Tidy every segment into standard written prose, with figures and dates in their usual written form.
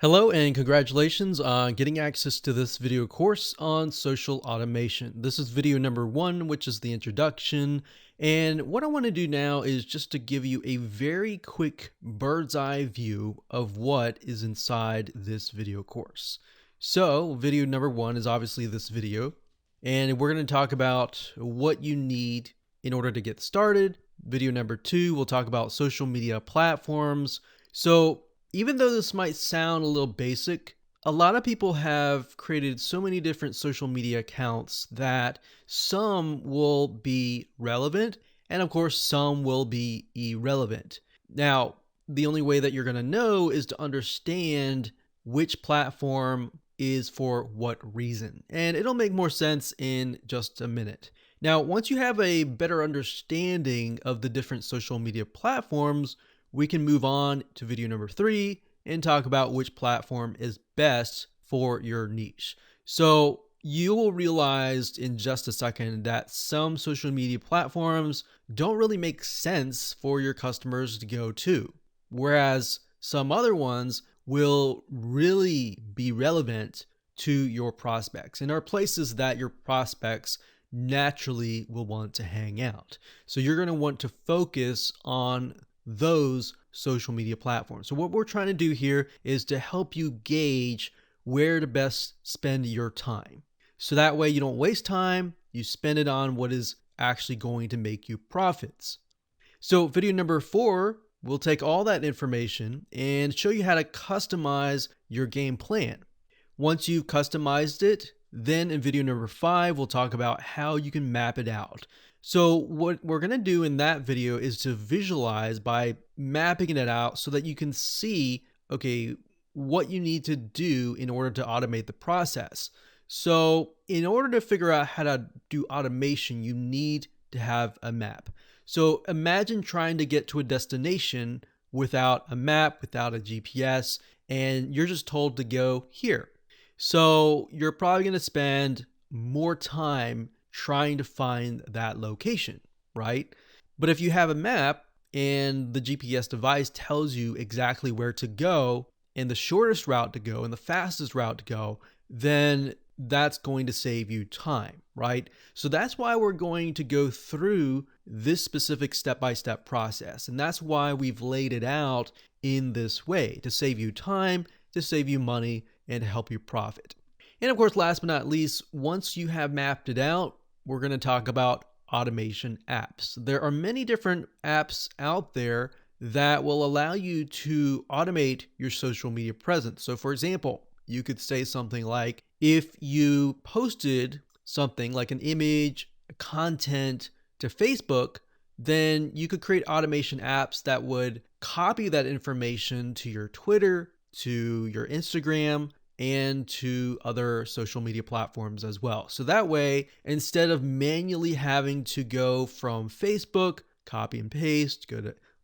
Hello and congratulations on getting access to this video course on social automation. This is video number 1, which is the introduction. And what I want to do now is just to give you a very quick bird's eye view of what is inside this video course. So video number 1 is obviously this video, and we're going to talk about what you need in order to get started. Video number 2, we'll talk about social media platforms. So even though this might sound a little basic, a lot of people have created so many different social media accounts that some will be relevant and of course some will be irrelevant. Now, the only way that you're going to know is to understand which platform is for what reason. And it'll make more sense in just a minute. Now, once you have a better understanding of the different social media platforms, we can move on to video number 3 and talk about which platform is best for your niche. So you will realize in just a second that some social media platforms don't really make sense for your customers to go to, whereas some other ones will really be relevant to your prospects and are places that your prospects naturally will want to hang out. So you're going to want to focus on those social media platforms. So what we're trying to do here is to help you gauge where to best spend your time. So that way you don't waste time, you spend it on what is actually going to make you profits. So video number 4, we'll take all that information and show you how to customize your game plan. Once you've customized it, then in video number 5, we'll talk about how you can map it out. So what we're going to do in that video is to visualize by mapping it out so that you can see, okay, what you need to do in order to automate the process. So in order to figure out how to do automation, you need to have a map. So imagine trying to get to a destination without a map, without a GPS, and you're just told to go here. So you're probably going to spend more time trying to find that location, right? But if you have a map and the GPS device tells you exactly where to go and the shortest route to go and the fastest route to go, then that's going to save you time, right? So that's why we're going to go through this specific step-by-step process. And that's why we've laid it out in this way, to save you time, to save you money, and to help you profit. And of course, last but not least, once you have mapped it out, we're going to talk about automation apps. There are many different apps out there that will allow you to automate your social media presence. So for example, you could say something like, if you posted something like an image, content to Facebook, then you could create automation apps that would copy that information to your Twitter, to your Instagram, and to other social media platforms as well. So that way, instead of manually having to go from Facebook, copy and paste,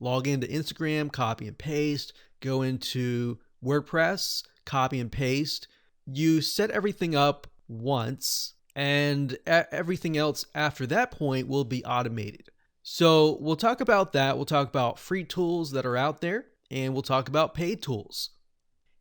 log into Instagram, copy and paste, go into WordPress, copy and paste, you set everything up once and everything else after that point will be automated. So we'll talk about that. We'll talk about free tools that are out there, and we'll talk about paid tools.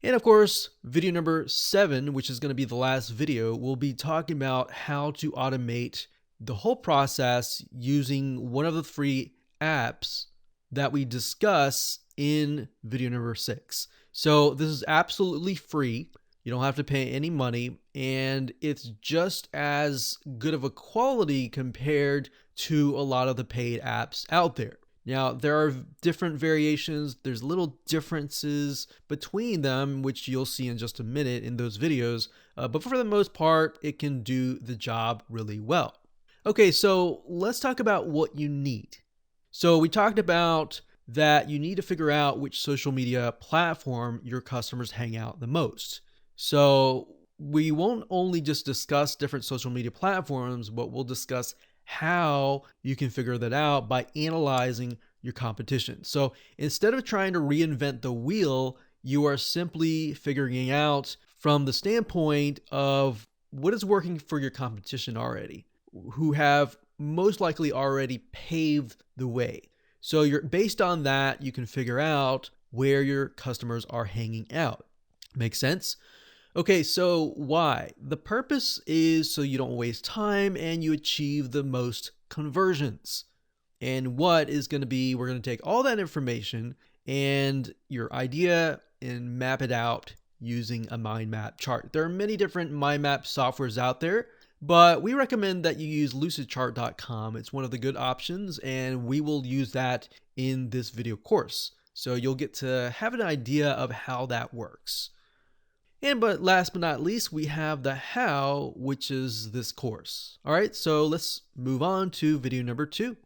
And of course, video number 7, which is going to be the last video, we'll be talking about how to automate the whole process using one of the free apps that we discuss in video number 6. So this is absolutely free. You don't have to pay any money, and it's just as good of a quality compared to a lot of the paid apps out there. Now, there are different variations. There's little differences between them, which you'll see in just a minute in those videos. But for the most part, it can do the job really well. Okay, so let's talk about what you need. So we talked about that you need to figure out which social media platform your customers hang out the most. So we won't only just discuss different social media platforms, but we'll discuss how you can figure that out by analyzing your competition. So instead of trying to reinvent the wheel, you are simply figuring out from the standpoint of what is working for your competition already, who have most likely already paved the way. So you're based on that, you can figure out where your customers are hanging out. Makes sense? Okay, so why? The purpose is so you don't waste time and you achieve the most conversions. And what is going to be, we're going to take all that information and your idea and map it out using a mind map chart. There are many different mind map softwares out there, but we recommend that you use lucidchart.com. It's one of the good options, and we will use that in this video course. So you'll get to have an idea of how that works. And but last but not least, we have the how, which is this course. All right, so let's move on to video number 2.